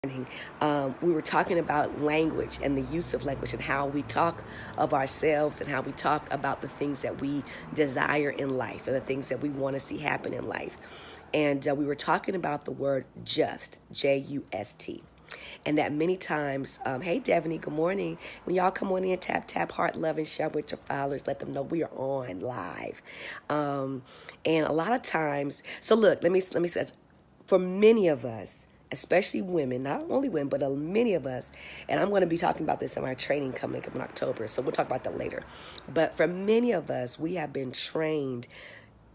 We were talking about language and the use of language and how we talk of ourselves and how we talk about the things that we desire in life and the things that we want to see happen in life. And we were talking about the word just, Just. And that many times, hey, Devaney, good morning. When y'all come on in, tap, heart, love, and share with your followers. Let them know we are on live. And a lot of times, so look, let me say, for many of us, especially women, not only women, but many of us, and I'm going to be talking about this in my training coming up in October, so we'll talk about that later. But for many of us, we have been trained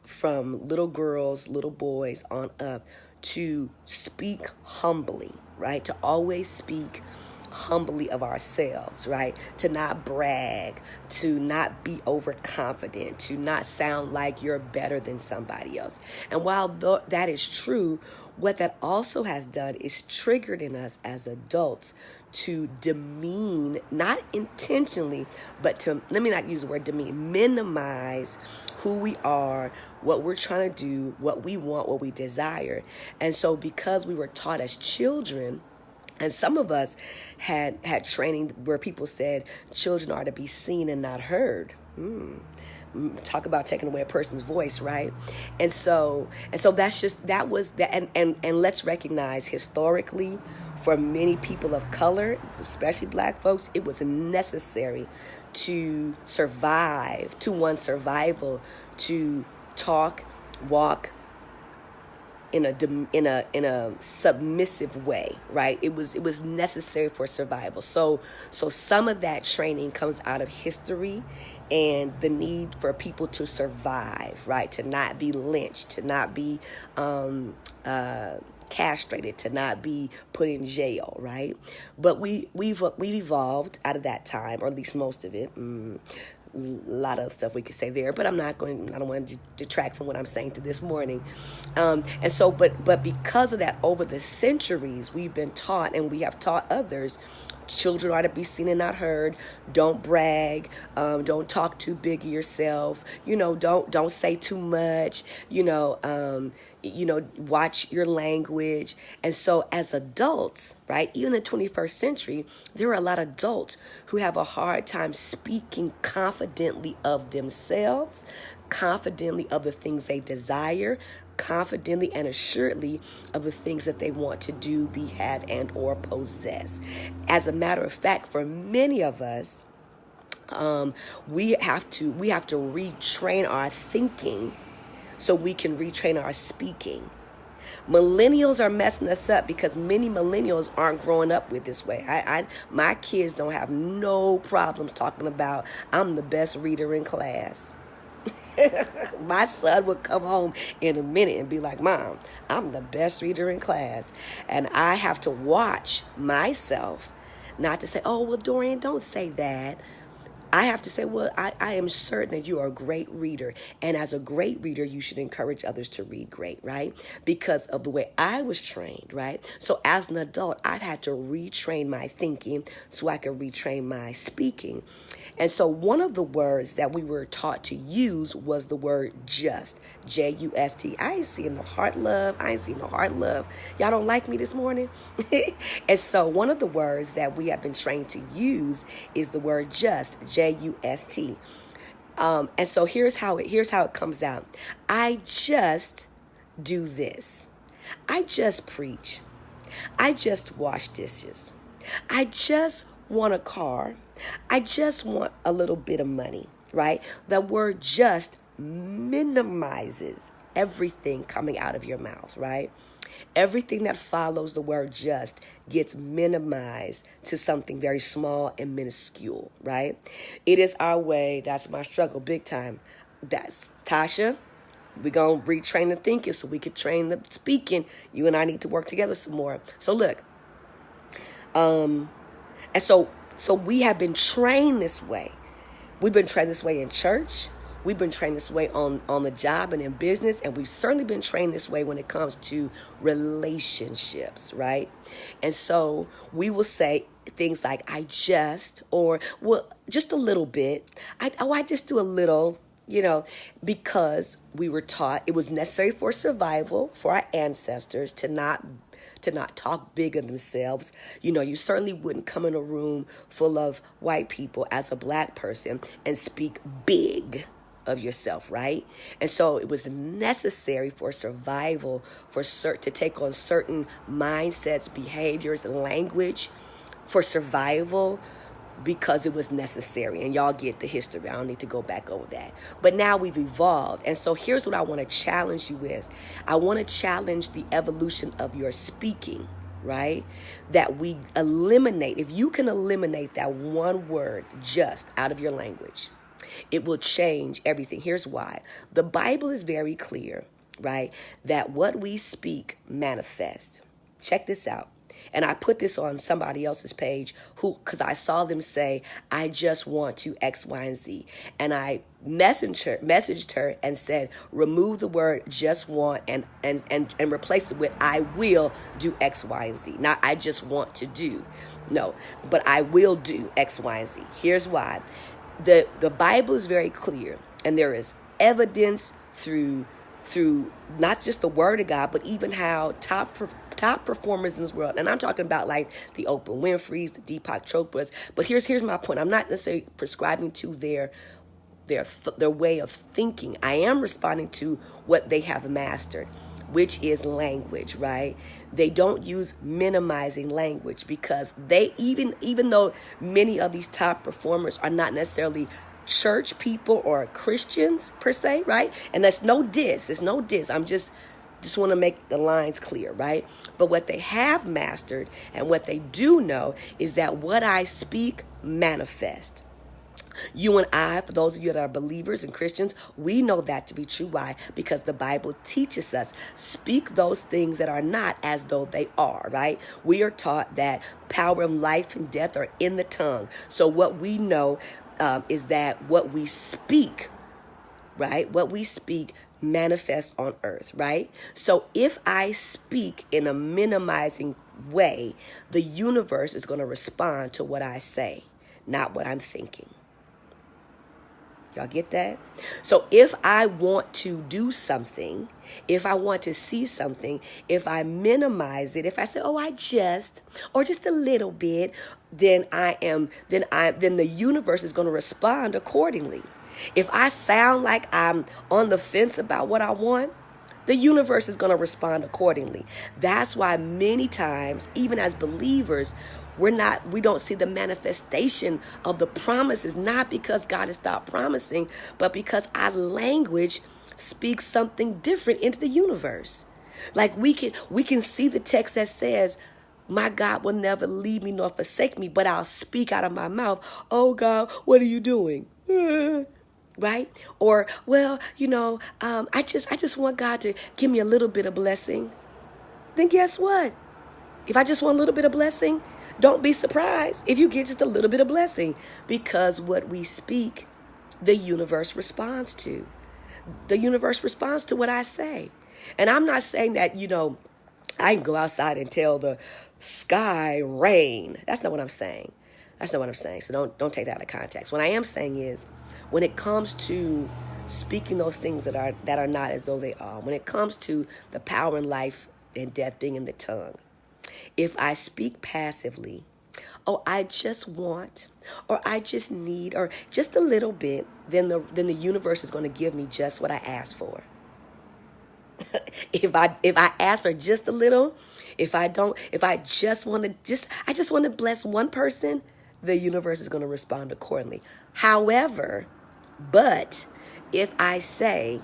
from little girls, little boys on up to speak humbly, right? To always speak humbly of ourselves, right? To not brag, to not be overconfident, to not sound like you're better than somebody else. And while that is true, what that also has done is triggered in us as adults to demean, not intentionally, but to, let me not use the word demean, minimize who we are, what we're trying to do, what we want, what we desire. And so because we were taught as children, and some of us had training where people said children are to be seen and not heard. Talk about taking away a person's voice, right? And so that was that. And let's recognize historically, for many people of color, especially Black folks, it was necessary to survive, to one's survival, to talk, walk in a submissive way, right? It was necessary for survival. So some of that training comes out of history and the need for people to survive, right? To not be lynched, to not be castrated, to not be put in jail, right? But we've evolved out of that time, or at least most of it. A lot of stuff we could say there, but I don't want to detract from what I'm saying to this morning. And so, but because of that, over the centuries, we've been taught, and we have taught others, children are to be seen and not heard. Don't brag. Don't talk too big of yourself. Don't say too much. Watch your language. And so as adults, right, even in the 21st century, there are a lot of adults who have a hard time speaking confidently of themselves, confidently of the things they desire, confidently and assuredly of the things that they want to do, be, have, and or possess. As a matter of fact, for many of us, we have to retrain our thinking so we can retrain our speaking. Millennials are messing us up because many millennials aren't growing up with this way. My kids don't have no problems talking about I'm the best reader in class. My son would come home in a minute and be like, Mom, I'm the best reader in class. And I have to watch myself not to say, oh, well, Dorian, don't say that. I have to say, well, I am certain that you are a great reader. And as a great reader, you should encourage others to read great, right? Because of the way I was trained, right? So as an adult, I've had to retrain my thinking so I can retrain my speaking. And so one of the words that we were taught to use was the word just, Just. I ain't seeing no heart love. Y'all don't like me this morning? And so one of the words that we have been trained to use is the word just, Just. And so here's how it comes out. I just do this. I just preach. I just wash dishes. I just want a car. I just want a little bit of money, right? The word just minimizes everything coming out of your mouth, right? Everything that follows the word just gets minimized to something very small and minuscule, right? It is our way. That's my struggle big time. That's Tasha. We're going to retrain the thinking so we could train the speaking. You and I need to work together some more. So look, and so we have been trained this way. We've been trained this way in church. We've been trained this way on the job and in business. And we've certainly been trained this way when it comes to relationships, right? And so we will say things like, I just, or, well, just a little bit. I just do a little, because we were taught it was necessary for survival for our ancestors to to not talk big of themselves. You know, you certainly wouldn't come in a room full of white people as a black person and speak big of yourself, right? And so it was necessary for survival, to take on certain mindsets, behaviors, language for survival, because it was necessary. And y'all get the history. I don't need to go back over that. But now we've evolved. And so here's what I want to challenge you with. I want to challenge the evolution of your speaking, right? That we eliminate, if you can eliminate that one word just out of your language, it will change everything. Here's why. The Bible is very clear, right? That what we speak manifests. Check this out. And I put this on somebody else's page because I saw them say, I just want to X, Y, and Z. And I messaged her and said, remove the word just want and replace it with I will do X, Y, and Z. Not I just want to do. No, but I will do X, Y, and Z. Here's why. The Bible is very clear, and there is evidence through not just the word of God, but even how top performers in this world, and I'm talking about like the Oprah Winfrey's, the Deepak Chopras. But here's my point. I'm not necessarily prescribing to their way of thinking. I am responding to what they have mastered, which is language, right? They don't use minimizing language, because they even though many of these top performers are not necessarily church people or Christians per se, right? And that's no diss. It's no diss. I'm just want to make the lines clear, right? But what they have mastered and what they do know is that what I speak manifests. You and I, for those of you that are believers and Christians, we know that to be true. Why? Because the Bible teaches us, speak those things that are not as though they are, right? We are taught that power of life and death are in the tongue. So what we know is that what we speak, right? What we speak manifests on earth, right? So if I speak in a minimizing way, the universe is going to respond to what I say, not what I'm thinking. Y'all get that? So if I want to do something, if I want to see something, if I minimize it, if I say, oh, or just a little bit, then the universe is going to respond accordingly. If I sound like I'm on the fence about what I want, the universe is going to respond accordingly. That's why many times, even as believers, we don't see the manifestation of the promises, not because God has stopped promising, but because our language speaks something different into the universe. Like we can see the text that says, my God will never leave me nor forsake me, but I'll speak out of my mouth, oh God, what are you doing? Right? Or, well, I just want God to give me a little bit of blessing. Then guess what? If I just want a little bit of blessing, don't be surprised if you get just a little bit of blessing, because what we speak, the universe responds to. The universe responds to what I say. And I'm not saying that, I can go outside and tell the sky rain. That's not what I'm saying. So don't take that out of context. What I am saying is, when it comes to speaking those things that are not as though they are, when it comes to the power in life and death being in the tongue, if I speak passively, oh, I just want, or I just need, or just a little bit, then the universe is going to give me just what I asked for. If I ask for just a little, I just want to bless one person, the universe is going to respond accordingly. However, but if I say,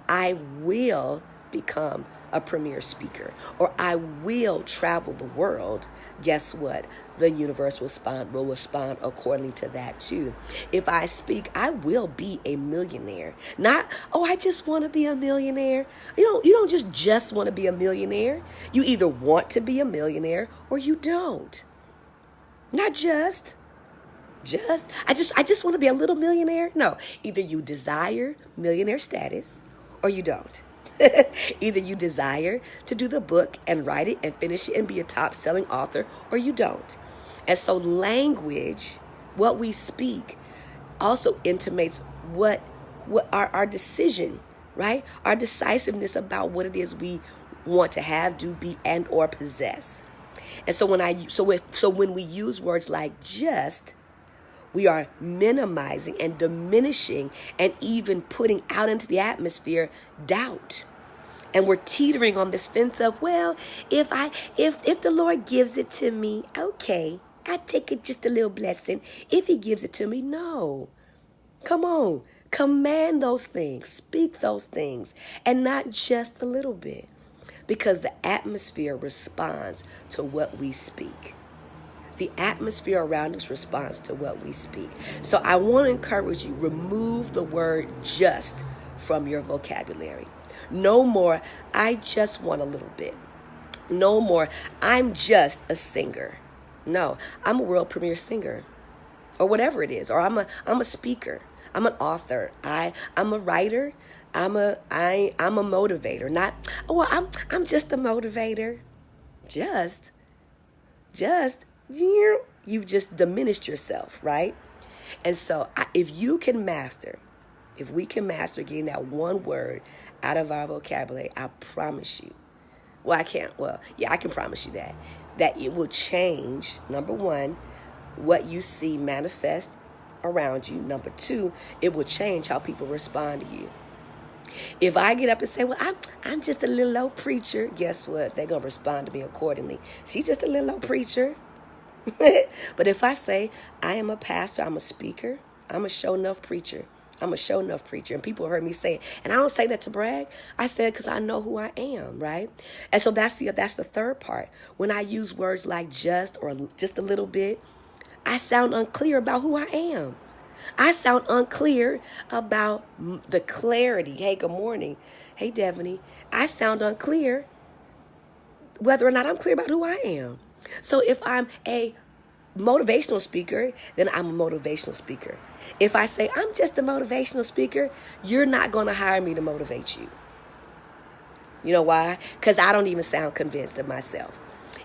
I will become a premier speaker, or I will travel the world, guess what? The universe will respond accordingly to that too. If I speak, I will be a millionaire. Not, oh, I just want to be a millionaire. You don't just want to be a millionaire. You either want to be a millionaire or you don't. Not just. I just want to be a little millionaire. No, either you desire millionaire status or you don't. Either you desire to do the book and write it and finish it and be a top-selling author, or you don't. And so language, what we speak, also intimates what our decision, right? Our decisiveness about what it is we want to have, do, be, and or possess. And so when we use words like just, we are minimizing and diminishing and even putting out into the atmosphere doubt. And we're teetering on this fence of, well, if the Lord gives it to me, okay, I take it, just a little blessing. If he gives it to me, no. Come on. Command those things. Speak those things. And not just a little bit. Because the atmosphere responds to what we speak. The atmosphere around us responds to what we speak. So I want to encourage you, remove the word just from your vocabulary. No more, I just want a little bit. No more, I'm just a singer. No, I'm a world premiere singer. Or whatever it is. Or I'm a speaker. I'm an author. I'm a writer. I'm a motivator. Not, oh, well, I'm just a motivator. Just, you've just diminished yourself, right? And so if we can master getting that one word out of our vocabulary, I promise you, I can promise you that it will change, number one, what you see manifest around you. Number two, it will change how people respond to you. If I get up and say, well, I'm just a little old preacher, guess what? They're going to respond to me accordingly. She's just a little old preacher. But if I say, I am a pastor, I'm a speaker, I'm a show enough preacher. I'm a show enough preacher. And people heard me say it. And I don't say that to brag. I say it because I know who I am, right? And so that's the third part. When I use words like just or just a little bit, I sound unclear about who I am. I sound unclear about the clarity. Hey, good morning. Hey, Devaney. I sound unclear whether or not I'm clear about who I am. So if I'm a motivational speaker, then I'm a motivational speaker. If I say I'm just a motivational speaker, you're not going to hire me to motivate you. You know why? Because I don't even sound convinced of myself.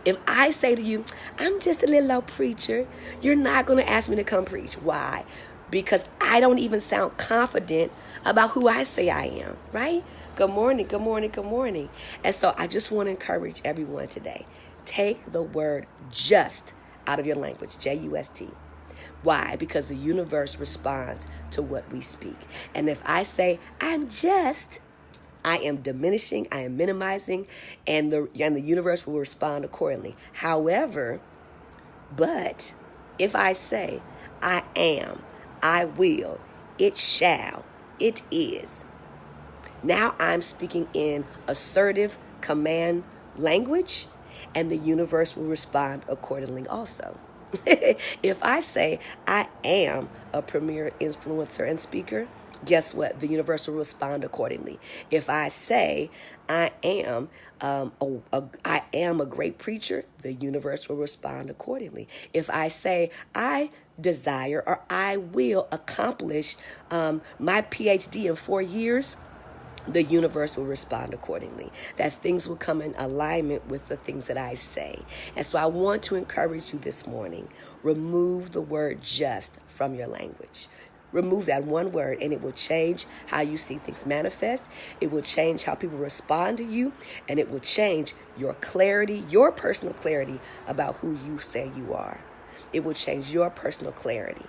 If I say to you, I'm just a little old preacher, you're not going to ask me to come preach. Why? Because I don't even sound confident about who I say I am, right? Good morning, good morning, good morning. And so I just want to encourage everyone today. Take the word just out of your language, J-U-S-T. Why? Because the universe responds to what we speak. And if I say, I'm just, I am diminishing, I am minimizing, and the universe will respond accordingly. However, but if I say, I am, I will, it shall, it is. Now I'm speaking in assertive command language, and the universe will respond accordingly also. If I say I am a premier influencer and speaker, guess what? The universe will respond accordingly. If I say I am a great preacher, the universe will respond accordingly. If I say I desire or I will accomplish my PhD in 4 years, the universe will respond accordingly. That things will come in alignment with the things that I say. And so I want to encourage you this morning, remove the word just from your language. Remove that one word and it will change how you see things manifest. It will change how people respond to you, and it will change your clarity, your personal clarity about who you say you are. It will change your personal clarity.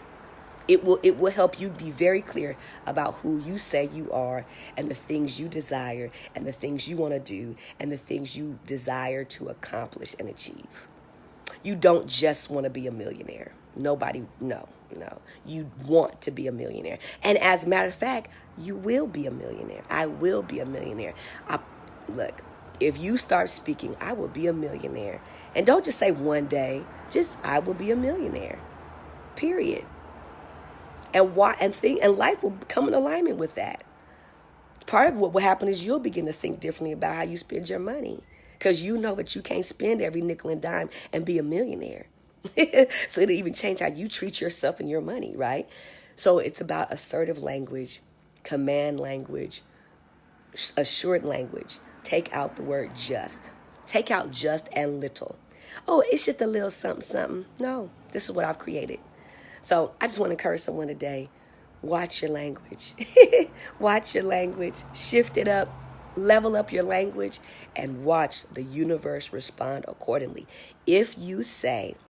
It will help you be very clear about who you say you are and the things you desire and the things you want to do and the things you desire to accomplish and achieve. You don't just want to be a millionaire. Nobody, no. You want to be a millionaire. And as a matter of fact, you will be a millionaire. I will be a millionaire. Look, if you start speaking, I will be a millionaire. And don't just say one day, just I will be a millionaire. Period. And life will come in alignment with that. Part of what will happen is you'll begin to think differently about how you spend your money, because you know that you can't spend every nickel and dime and be a millionaire. So it'll even change how you treat yourself and your money, right? So it's about assertive language, command language, assured language. Take out the word just. Take out just and little. Oh, it's just a little something, something. No, this is what I've created. So I just want to encourage someone today, watch your language. Watch your language. Shift it up. Level up your language and watch the universe respond accordingly. If you say,